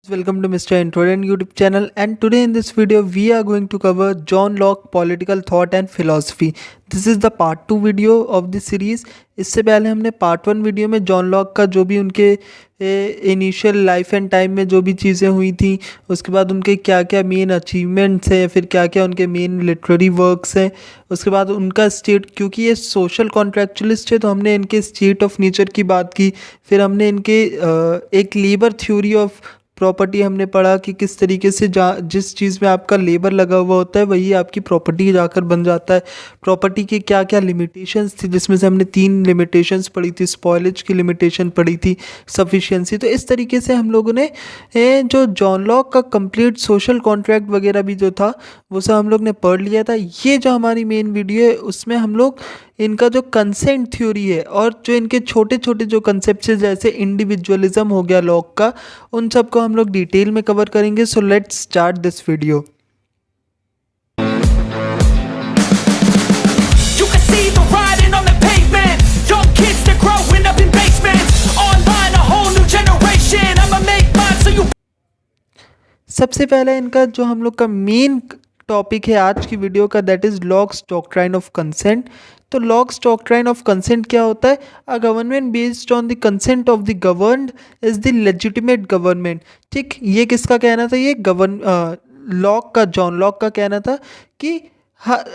Welcome to Mr. Introdent YouTube channel, and today in this video we are going to cover John Locke political thought and philosophy. This is the part 2 video of this series. इससे पहले हमने part 1 video में John Locke का जो भी उनके initial life and time में जो भी चीज़ें हुई थी, उसके बाद उनके क्या क्या मेन अचीवमेंट्स हैं, फिर क्या क्या उनके मेन लिटरेरी वर्क्स हैं, उसके बाद उनका स्टेट, क्योंकि ये सोशल कॉन्ट्रेक्चुअलिस्ट है तो हमने इनके स्टेट ऑफ नेचर की बात की। फिर हमने इनके एक लेबर थ्योरी ऑफ प्रॉपर्टी हमने पढ़ा कि किस तरीके से जिस चीज़ में आपका लेबर लगा हुआ होता है वही आपकी प्रॉपर्टी जाकर बन जाता है। प्रॉपर्टी की क्या क्या लिमिटेशंस थी, जिसमें से हमने 3 लिमिटेशंस पढ़ी थी। स्पॉइलेज की लिमिटेशन पढ़ी थी, सफिशिएंसी। तो इस तरीके से हम लोगों ने जो जॉन लॉक का कंप्लीट सोशल कॉन्ट्रैक्ट वगैरह भी जो था वो सब हम लोग ने पढ़ लिया था। ये जो हमारी मेन वीडियो है उसमें हम लोग इनका जो कंसेंट थ्योरी है और जो इनके छोटे छोटे जो कंसेप्ट है जैसे इंडिविजुअलिज्म हो गया लॉक का, उन सब को हम लोग डिटेल में कवर करेंगे। So let's start this video. सबसे पहले इनका जो हम लोग का मेन टॉपिक है आज की वीडियो का, that is locks doctrine of consent. तो लॉक्स डॉक्ट्राइन ऑफ कंसेंट क्या होता है? A government based on the consent of the governed is the legitimate government. ठीक, ये किसका कहना था? ये लॉक का, जॉन लॉक का कहना था कि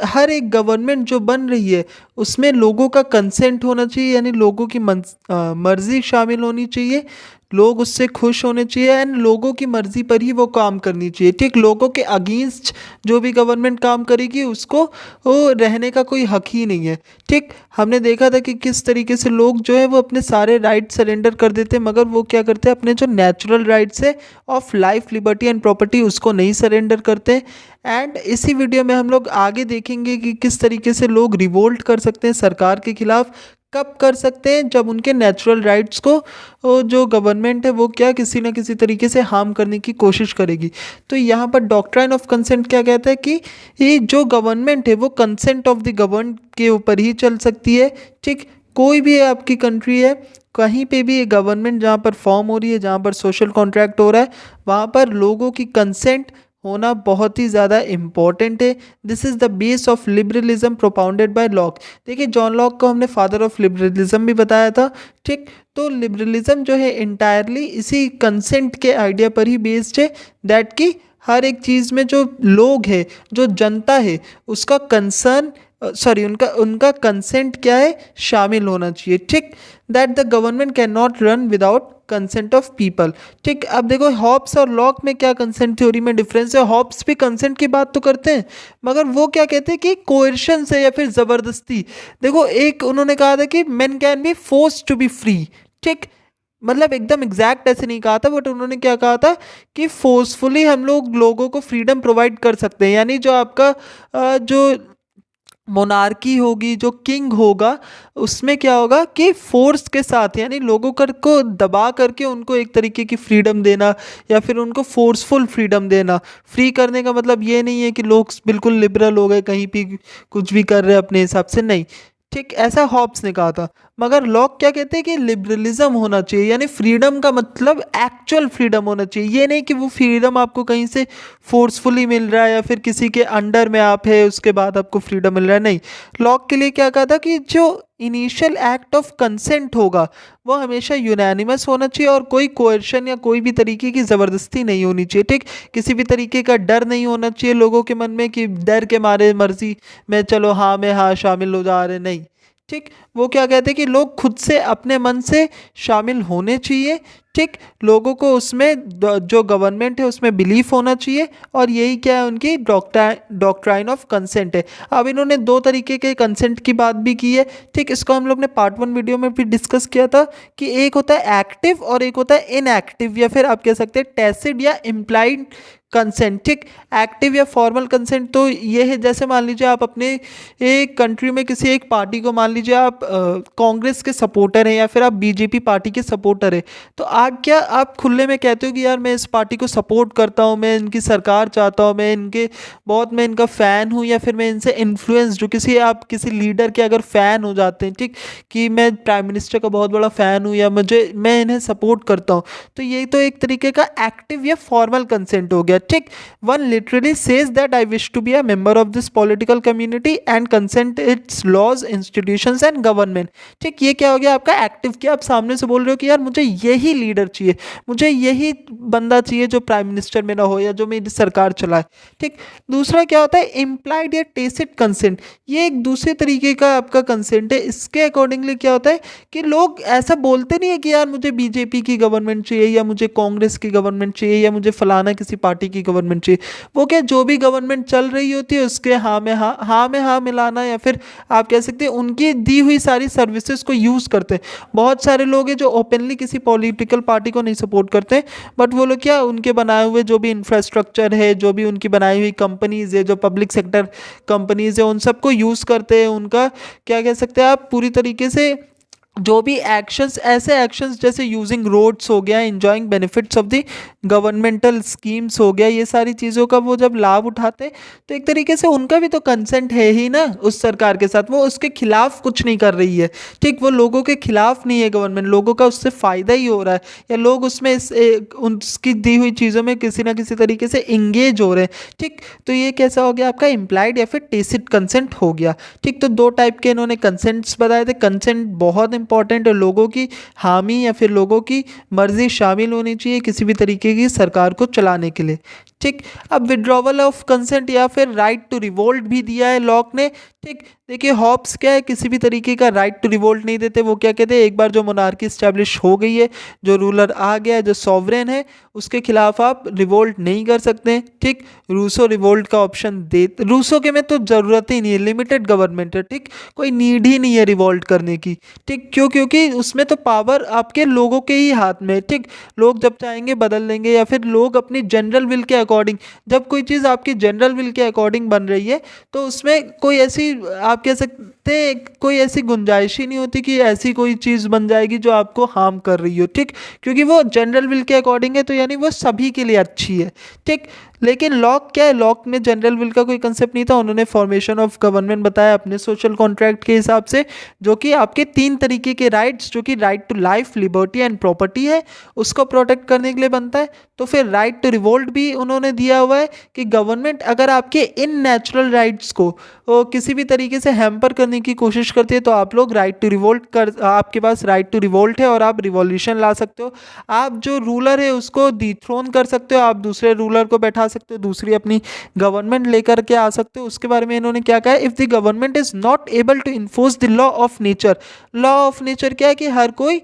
हर एक गवर्नमेंट जो बन रही है उसमें लोगों का कंसेंट होना चाहिए, यानी लोगों की मर्जी शामिल होनी चाहिए, लोग उससे खुश होने चाहिए एंड लोगों की मर्ज़ी पर ही वो काम करनी चाहिए। ठीक, लोगों के अगेंस्ट जो भी गवर्नमेंट काम करेगी उसको वो रहने का कोई हक ही नहीं है। ठीक, हमने देखा था कि किस तरीके से लोग जो है वो अपने सारे राइट सरेंडर कर देते हैं, मगर वो क्या करते हैं, अपने जो नेचुरल राइट्स है of life, liberty and property उसको नहीं सरेंडर करते हैं। एंड इसी वीडियो में हम लोग आगे देखेंगे कि किस तरीके से लोग रिवोल्ट कर सकते हैं सरकार के खिलाफ। कब कर सकते हैं? जब उनके नेचुरल राइट्स को जो गवर्नमेंट है वो क्या किसी ना किसी तरीके से हार्म करने की कोशिश करेगी। तो यहाँ पर डॉक्ट्राइन ऑफ कंसेंट क्या कहता है कि ये जो गवर्नमेंट है वो कंसेंट ऑफ द गवर्न के ऊपर ही चल सकती है। ठीक, कोई भी आपकी कंट्री है, कहीं पे भी गवर्नमेंट जहाँ पर फॉर्म हो रही है, जहाँ पर सोशल कॉन्ट्रैक्ट हो रहा है, वहाँ पर लोगों की कंसेंट होना बहुत ही ज़्यादा इम्पॉर्टेंट है। This is the base of liberalism propounded bye lock. देखिए, जॉन लॉक को हमने फादर ऑफ लिबरलिज्म भी बताया था। ठीक, तो लिबरलिज्म जो है इंटायरली इसी कंसेंट के आइडिया पर ही बेस्ड है, दैट कि हर एक चीज़ में जो लोग है, जो जनता है, उसका कंसर्न उनका कंसेंट क्या है, शामिल होना चाहिए। ठीक, that the government can not run without consent of people. ठीक, अब देखो हॉब्स और लॉक में क्या कंसेंट थ्योरी में डिफरेंस है। हॉब्स भी कंसेंट की बात तो करते हैं, मगर वो क्या कहते हैं कि कोएर्शन से या फिर ज़बरदस्ती। देखो, एक उन्होंने कहा था कि man can be forced to be free. ठीक, मतलब एकदम एग्जैक्ट ऐसे नहीं कहा था, बट उन्होंने क्या कहा था कि फोर्सफुली हम लोग लोगों को फ्रीडम प्रोवाइड कर सकते हैं। यानी जो आपका जो मोनार्की होगी, जो किंग होगा, उसमें क्या होगा कि फोर्स के साथ, यानी लोगों को दबा करके उनको एक तरीके की फ्रीडम देना या फिर उनको फोर्सफुल फ्रीडम देना। फ्री करने का मतलब ये नहीं है कि लोग बिल्कुल लिबरल हो गए, कहीं भी कुछ भी कर रहे हैं अपने हिसाब से, नहीं। ठीक, ऐसा हॉब्स ने कहा था। मगर लॉक क्या कहते हैं कि लिबरलिज्म होना चाहिए, यानी फ्रीडम का मतलब एक्चुअल फ्रीडम होना चाहिए। ये नहीं कि वो फ्रीडम आपको कहीं से फोर्सफुली मिल रहा है या फिर किसी के अंडर में आप है उसके बाद आपको फ्रीडम मिल रहा है, नहीं। लॉक के लिए क्या कहा था कि जो इनिशियल एक्ट ऑफ कंसेंट होगा वो हमेशा यूनानिमस होना चाहिए और कोई कोएर्शन या कोई भी तरीके की ज़बरदस्ती नहीं होनी चाहिए। ठीक, किसी भी तरीके का डर नहीं होना चाहिए लोगों के मन में कि डर के मारे मर्जी में चलो हाँ में हाँ शामिल हो जा रहे, नहीं। ठीक, वो क्या कहते हैं कि लोग खुद से अपने मन से शामिल होने चाहिए। ठीक, लोगों को उसमें जो गवर्नमेंट है उसमें बिलीफ होना चाहिए, और यही क्या है, उनकी डॉक्ट्राइन ऑफ कंसेंट है। अब इन्होंने 2 तरीके के कंसेंट की बात भी की है। ठीक, इसको हम लोग ने पार्ट 1 वीडियो में भी डिस्कस किया था कि एक होता है एक्टिव और एक होता है इनएक्टिव, या फिर आप कह सकते हैं टैसिड या इम्प्लाइड कंसेंट, ठीक। एक्टिव या फॉर्मल कंसेंट तो ये है, जैसे मान लीजिए आप अपने एक कंट्री में किसी एक पार्टी को, मान लीजिए आप कांग्रेस के सपोर्टर हैं या फिर आप बीजेपी पार्टी के सपोर्टर हैं, तो आप खुले में कहते हो कि यार मैं इस पार्टी को सपोर्ट करता हूँ, मैं इनकी सरकार चाहता हूँ, मैं इनका फ़ैन हूँ, या फिर मैं इनसे इन्फ्लुएंस जो आप किसी लीडर के अगर फ़ैन हो जाते हैं, ठीक, कि मैं प्राइम मिनिस्टर का बहुत बड़ा फ़ैन हूँ या मैं इन्हें सपोर्ट करता हूँ, तो ये तो एक तरीके का एक्टिव या फॉर्मल कंसेंट हो गया, ठीक। One literally says that I wish to be a member of this political community and consent its laws institutions and government, ठीक। ये क्या हो गया आपका एक्टिव, कि आप सामने से बोल रहे हो कि यार मुझे यही लीडर चाहिए, मुझे यही बंदा चाहिए जो प्राइम मिनिस्टर मेरा हो या जो मेरी सरकार चलाए, ठीक। दूसरा क्या होता है इम्प्लाइड या टेसिट कंसेंट, ये एक दूसरे तरीके का आपका कंसेंट है। इसके अकॉर्डिंगली क्या होता है कि लोग ऐसा बोलते नहीं है कि यार मुझे बीजेपी की गवर्नमेंट चाहिए या मुझे कांग्रेस की गवर्नमेंट चाहिए या मुझे फलाना किसी पार्टी की गवर्नमेंट चाहिए, वो क्या जो भी गवर्नमेंट चल रही होती है उसके हाँ में हाँ मिलाना, या फिर आप कह सकते हैं उनकी दी हुई सारी सर्विसेज को यूज़ करते हैं। बहुत सारे लोग हैं जो ओपनली किसी पॉलिटिकल पार्टी को नहीं सपोर्ट करते, बट वो लोग क्या उनके बनाए हुए जो भी इंफ्रास्ट्रक्चर है, जो भी उनकी बनाई हुई कंपनीज है, जो पब्लिक सेक्टर कंपनीज है, उन सबको यूज़ करते हैं। उनका क्या कह सकते हैं आप पूरी तरीके से जो भी एक्शंस, ऐसे एक्शंस जैसे यूजिंग रोड्स हो गया, enjoying benefits of the governmental schemes हो गया, ये सारी चीज़ों का वो जब लाभ उठाते तो एक तरीके से उनका भी तो कंसेंट है ही ना उस सरकार के साथ, वो उसके खिलाफ कुछ नहीं कर रही है, ठीक। वो लोगों के खिलाफ नहीं है गवर्नमेंट, लोगों का उससे फ़ायदा ही हो रहा है, या लोग उसमें उसकी दी हुई चीज़ों में किसी ना किसी तरीके से इंगेज हो रहे हैं, ठीक। तो ये कैसा हो गया आपका इम्प्लाइड या फिर टेसिट कंसेंट हो गया, ठीक। तो दो टाइप के इन्होंने कंसेंट्स बताए थे। कंसेंट बहुत इंपॉर्टेंट है, लोगों की हामी या फिर लोगों की मर्जी शामिल होनी चाहिए किसी भी तरीके की सरकार को चलाने के लिए, ठीक। अब विड्रॉवल ऑफ कंसेंट या फिर राइट टू रिवोल्ट भी दिया है लॉक ने, ठीक। देखिए हॉब्स क्या है, किसी भी तरीके का राइट टू रिवोल्ट नहीं देते। वो क्या कहते हैं, एक बार जो मोनार्की स्टैब्लिश हो गई है, जो रूलर आ गया है, जो सॉवरेन है, उसके खिलाफ आप रिवोल्ट नहीं कर सकते, ठीक। रूसो रिवोल्ट का ऑप्शन दे, रूसो के में तो ज़रूरत ही नहीं है, लिमिटेड गवर्नमेंट है, ठीक। कोई नीड ही नहीं है रिवोल्ट करने की, ठीक। क्योंकि उसमें तो पावर आपके लोगों के ही हाथ में है, ठीक। लोग जब चाहेंगे बदल लेंगे, या फिर लोग अपनी जनरल विल के अकॉर्डिंग, जब कोई चीज़ आपकी जनरल विल के अकॉर्डिंग बन रही है तो उसमें कोई ऐसी आप कह सकते हैं कोई ऐसी गुंजाइश ही नहीं होती कि ऐसी कोई चीज़ बन जाएगी जो आपको हार्म कर रही हो, ठीक। क्योंकि वो जनरल विल के अकॉर्डिंग है, तो यानी वो सभी के लिए अच्छी है, ठीक। लेकिन लॉक क्या है, लॉक में जनरल विल का कोई कंसेप्ट नहीं था। उन्होंने फॉर्मेशन ऑफ गवर्नमेंट बताया अपने सोशल कॉन्ट्रैक्ट के हिसाब से, जो कि आपके 3 तरीके के राइट्स, जो कि right to life, liberty and property है, उसको प्रोटेक्ट करने के लिए बनता है। तो फिर राइट टू रिवोल्ट भी उन्होंने दिया हुआ है कि गवर्नमेंट अगर आपके इन नेचुरल राइट्स को किसी भी तरीके से हैम्पर करने की कोशिश करती है, तो आप लोग राइट टू रिवोल्ट कर, आपके पास राइट टू रिवोल्ट है और आप रिवॉल्यूशन ला सकते हो। आप जो रूलर है उसको डिथ्रोन कर सकते हो, आप दूसरे रूलर को बैठा सकते हो, दूसरी अपनी गवर्नमेंट लेकर के आ सकते हो। उसके बारे में इन्होंने क्या कहा है, if the government is not able to enforce the law of nature. Law of nature क्या है कि हर कोई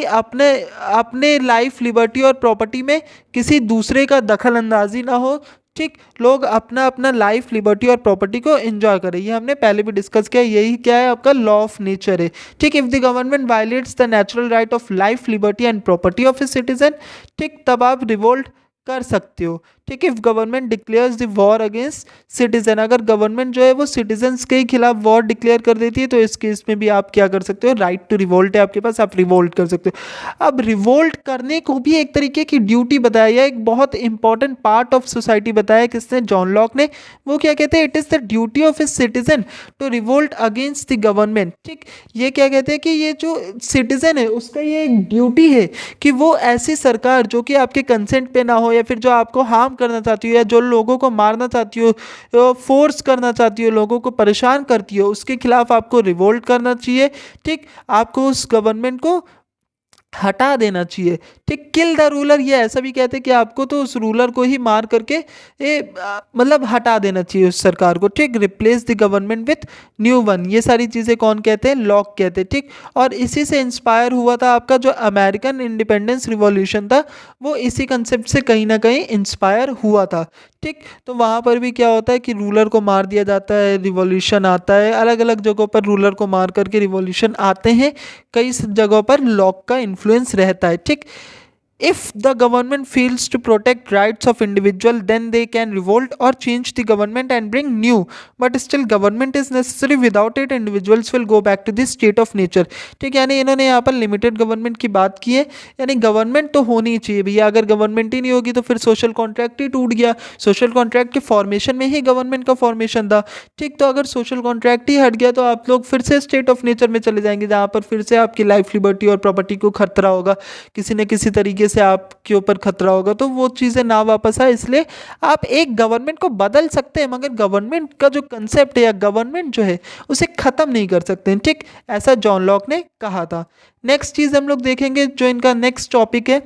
अपने अपने लाइफ, लिबर्टी और प्रॉपर्टी में किसी दूसरे का दखल अंदाजी ना हो, ठीक। लोग अपना अपना लाइफ, लिबर्टी और प्रॉपर्टी को एंजॉय करें, ये हमने पहले भी डिस्कस किया। यही क्या है आपका लॉ ऑफ नेचर है, ठीक। If the government violets the natural right of life, liberty and property of a citizen, ठीक, तब आप रिवोल्ट कर सकते हो, ठीक। If government declares the war against citizen, अगर गवर्नमेंट जो है वो सिटीजन्स के खिलाफ वॉर डिक्लेयर कर देती है, तो इस केस में भी आप क्या कर सकते हो, राइट टू रिवोल्ट है आपके पास, आप रिवोल्ट कर सकते हो। अब रिवोल्ट करने को भी एक तरीके की ड्यूटी बताया, एक बहुत इंपॉर्टेंट पार्ट ऑफ सोसाइटी बताया किसने, जॉन लॉक ने। वो क्या कहते हैं, it is the duty of a citizen to revolt against the government, ठीक। ये क्या कहते हैं कि ये जो सिटीजन है उसका ये एक ड्यूटी है कि वो ऐसी सरकार जो कि आपके कंसेंट पे ना हो, या फिर जो आपको हार्म करना चाहती हो, या जो लोगों को मारना चाहती हो, फोर्स करना चाहती हो, लोगों को परेशान करती हो, उसके खिलाफ आपको रिवोल्ट करना चाहिए, ठीक। आपको उस गवर्नमेंट को हटा देना चाहिए, ठीक। किल द रूलर, ये ऐसा भी कहते हैं कि आपको तो उस रूलर को ही मार करके मतलब हटा देना चाहिए उस सरकार को, ठीक। Replace the government with new one, ये सारी चीज़ें कौन कहते हैं, लॉक कहते हैं, ठीक। और इसी से इंस्पायर हुआ था आपका जो अमेरिकन इंडिपेंडेंस रिवॉल्यूशन था, वो इसी कंसेप्ट से कहीं ना कहीं इंस्पायर हुआ था, ठीक। तो वहाँ पर भी क्या होता है कि रूलर को मार दिया जाता है, रिवॉल्यूशन आता है, अलग अलग जगहों पर रूलर को मार करके रिवॉल्यूशन आते हैं, कई जगहों पर लॉक का इन्फ्लुएंस रहता है, ठीक। if the government fails to protect rights of individual, then they can revolt or change the government and bring new, but still government is necessary, without it individuals will go back to the state of nature। ठीक है, यानी इन्होंने यहाँ पर limited government की बात की है, यानी गवर्नमेंट तो होनी ही चाहिए भैया, अगर गवर्नमेंट ही नहीं होगी तो फिर सोशल कॉन्ट्रैक्ट ही टूट गया। सोशल कॉन्ट्रैक्ट के फॉर्मेशन में ही गवर्नमेंट का फॉर्मेशन था। ठीक, तो अगर सोशल कॉन्ट्रैक्ट ही हट गया तो आप लोग फिर से स्टेट ऑफ नेचर में चले जाएंगे, जहाँ पर फिर से आपकी लाइफ, लिबर्टी और प्रॉपर्टी को खतरा होगा, किसी न किसी तरीके से आपके ऊपर खतरा होगा, तो वो चीज़ें ना वापस आए। इसलिए आप एक गवर्नमेंट को बदल सकते हैं, मगर गवर्नमेंट का जो कंसेप्ट है या गवर्नमेंट जो है उसे ख़त्म नहीं कर सकते हैं। ठीक, ऐसा जॉन लॉक ने कहा था। नेक्स्ट चीज़ हम लोग देखेंगे, जो इनका नेक्स्ट टॉपिक है,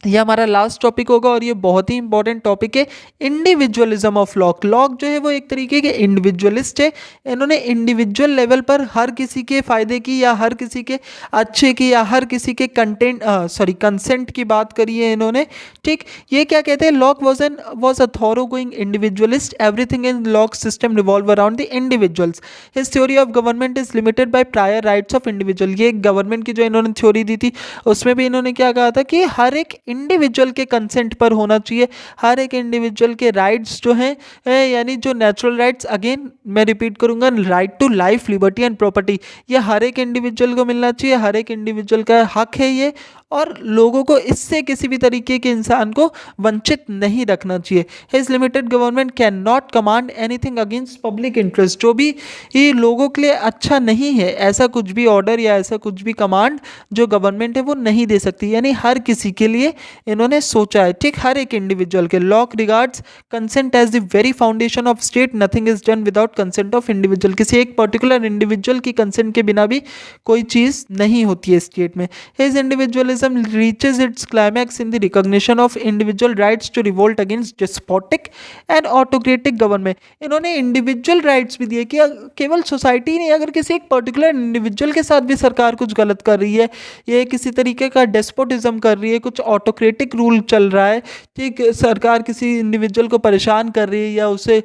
ये हमारा लास्ट टॉपिक होगा और ये बहुत ही इंपॉर्टेंट टॉपिक है, इंडिविजुअलिज्म ऑफ लॉक। लॉक जो है वो एक तरीके के इंडिविजुअलिस्ट है। इन्होंने इंडिविजुअल लेवल पर हर किसी के फ़ायदे की या हर किसी के अच्छे की या हर किसी के कंसेंट की बात करी है इन्होंने। ठीक, ये क्या कहते हैं, lock was a thorough going individualist, everything in lock system revolve around the individuals, his theory of government is limited by prior rights of individual. ये गवर्नमेंट की जो इन्होंने थ्योरी दी थी उसमें भी इन्होंने क्या कहा था कि हर एक इंडिविजुअल के कंसेंट पर होना चाहिए, हर एक इंडिविजुअल के राइट्स जो हैं, यानी जो नेचुरल राइट्स, अगेन मैं रिपीट करूंगा, right to life, liberty and property, ये हर एक इंडिविजुअल को मिलना चाहिए, हर एक इंडिविजुअल का हक है ये, और लोगों को इससे किसी भी तरीके के इंसान को वंचित नहीं रखना चाहिए। His limited government can not command anything against public interest, जो भी ये लोगों के लिए अच्छा नहीं है, ऐसा कुछ भी ऑर्डर या ऐसा कुछ भी कमांड जो गवर्नमेंट है वो नहीं दे सकती, यानी हर किसी के लिए इन्होंने सोचा है। ठीक, हर एक इंडिविजुअल के। Locke regards consent as the very foundation of state, nothing is done without consent of individual. किसी एक पर्टिकुलर इंडिविजुअल की कंसेंट के बिना भी कोई चीज़ नहीं होती है स्टेट में। His individualism reaches its climax in the recognition of individual rights to revolt against despotic and autocratic government। इन्होंने इंडिविजुअल राइट्स भी दिए कि केवल सोसाइटी नहीं, अगर किसी एक पर्टिकुलर इंडिविजुअल के साथ भी सरकार कुछ गलत कर रही है, ये किसी तरीके का डेस्पोटिज्म कर रही है, कुछ ऑटोक्रेटिक रूल चल रहा है, ठीक, सरकार किसी इंडिविजुअल को परेशान कर रही है या उसे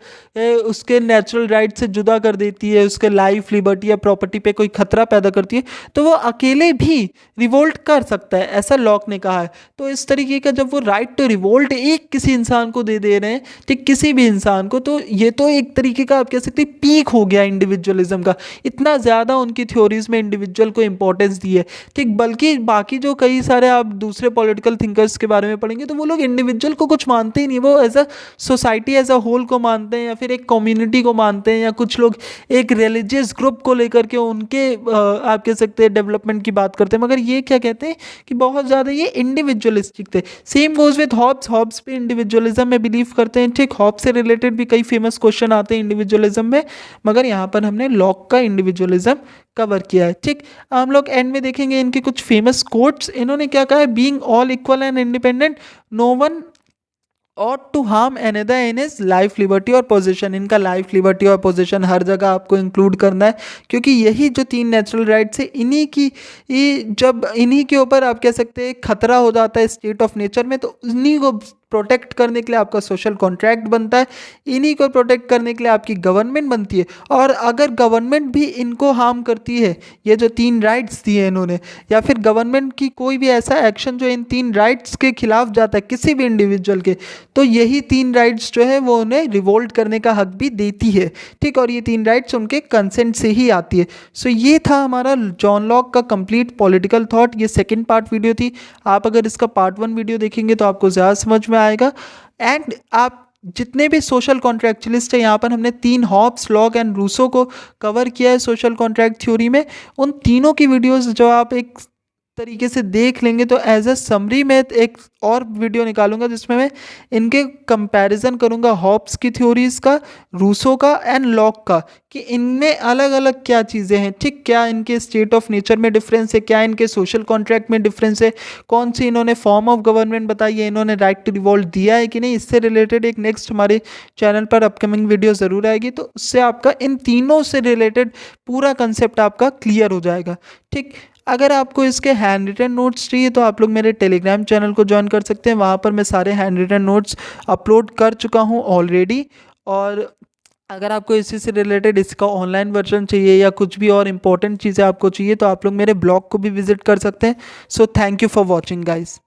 उसके नेचुरल राइट से जुदा कर देती है, उसके लाइफ, लिबर्टी या प्रॉपर्टी पे कोई खतरा पैदा करती है, तो वो अकेले भी रिवोल्ट कर सकता है, ऐसा लॉक ने कहा है। तो इस तरीके का जब वो राइट टू रिवोल्ट एक किसी इंसान को दे दे रहे हैं, ठीक, किसी भी इंसान को, तो ये तो एक तरीके का आप कह सकते हैं पीक हो गया इंडिविजुअलिज्म का। इतना ज़्यादा उनकी थ्योरीज में इंडिविजुअल को इंपॉर्टेंस दी है। ठीक, बल्कि बाकी जो कई सारे आप दूसरे पॉलिटिकल थिंकर्स के बारे में पढ़ेंगे तो वो लोग इंडिविजुअल को कुछ मानते ही नहीं, वो as a society, as a whole को मानते हैं, या फिर एक कम्युनिटी को मानते हैं, या कुछ लोग एक रिलीजियस ग्रुप को लेकर के उनके आप कह सकते हैं डेवलपमेंट की बात करते हैं। मगर ये क्या कहते हैं कि बहुत ज़्यादा ये इंडिविजुअलिस्टिक थे। Same goes with Hobbes, Hobbes भी इंडिविजुअलिज्म में बिलीव करते हैं। ठीक, हॉब्स से रिलेटेड भी कई फेमस क्वेश्चन आते हैं इंडिविजुअलिज्म में, मगर यहाँ पर हमने लॉक का इंडिविजुअलिज्म कवर किया है। ठीक, हम लोग एंड में देखेंगे इनके कुछ फेमस कोट्स। इन्होंने क्या कहा है, being all equal and independent, no one ought to harm another in his life, liberty और पोजीशन। इनका लाइफ, लिबर्टी और पोजीशन हर जगह आपको इंक्लूड करना है, क्योंकि यही जो 3 नेचुरल राइट्स है, जब इन्हीं के ऊपर आप कह सकते हैं खतरा हो जाता है स्टेट ऑफ नेचर में, तो इन्हीं को प्रोटेक्ट करने के लिए आपका सोशल कॉन्ट्रैक्ट बनता है, इन्हीं को प्रोटेक्ट करने के लिए आपकी गवर्नमेंट बनती है। और अगर गवर्नमेंट भी इनको हार्म करती है, ये जो 3 राइट्स दिए इन्होंने, या फिर गवर्नमेंट की कोई भी ऐसा एक्शन जो इन 3 राइट्स के खिलाफ जाता है किसी भी इंडिविजुअल के, तो यही 3 राइट्स जो है वो उन्हें रिवोल्ट करने का हक भी देती है। ठीक, और ये 3 राइट्स उनके कंसेंट से ही आती है। सो ये था हमारा जॉन लॉक का कंप्लीट पॉलिटिकल थॉट। ये सेकेंड पार्ट वीडियो थी। आप अगर इसका पार्ट 1 वीडियो देखेंगे तो आपको ज़्यादा समझ में आएगा। एंड आप जितने भी सोशल कॉन्ट्रैक्चुअलिस्ट है, यहाँ पर हमने 3 हॉब्स, लॉक एंड रूसो को कवर किया है सोशल कॉन्ट्रैक्ट थ्योरी में। उन तीनों की वीडियोस जो आप एक तरीके से देख लेंगे तो एज अ समरी में एक और वीडियो निकालूंगा जिसमें मैं इनके कंपैरिजन करूंगा हॉब्स की थ्योरीज का, रूसो का एंड लॉक का, कि इनमें अलग अलग क्या चीज़ें हैं। ठीक, क्या इनके स्टेट ऑफ नेचर में डिफरेंस है, क्या इनके सोशल कॉन्ट्रैक्ट में डिफरेंस है, कौन सी इन्होंने फॉर्म ऑफ गवर्नमेंट बताई है, इन्होंने राइट टू रिवोल्ट दिया है कि नहीं। इससे रिलेटेड एक नेक्स्ट हमारे चैनल पर अपकमिंग वीडियो ज़रूर आएगी, तो उससे आपका इन तीनों से रिलेटेड पूरा कंसेप्ट आपका क्लियर हो जाएगा। ठीक, अगर आपको इसके हैंड रिटन नोट्स चाहिए तो आप लोग मेरे टेलीग्राम चैनल को ज्वाइन कर सकते हैं। वहाँ पर मैं सारे हैंड रिटन नोट्स अपलोड कर चुका हूँ ऑलरेडी। और अगर आपको इसी से रिलेटेड इसका ऑनलाइन वर्जन चाहिए या कुछ भी और इम्पोर्टेंट चीज़ें आपको चाहिए तो आप लोग मेरे ब्लॉग को भी विजिट कर सकते हैं। So thank you for watching guys.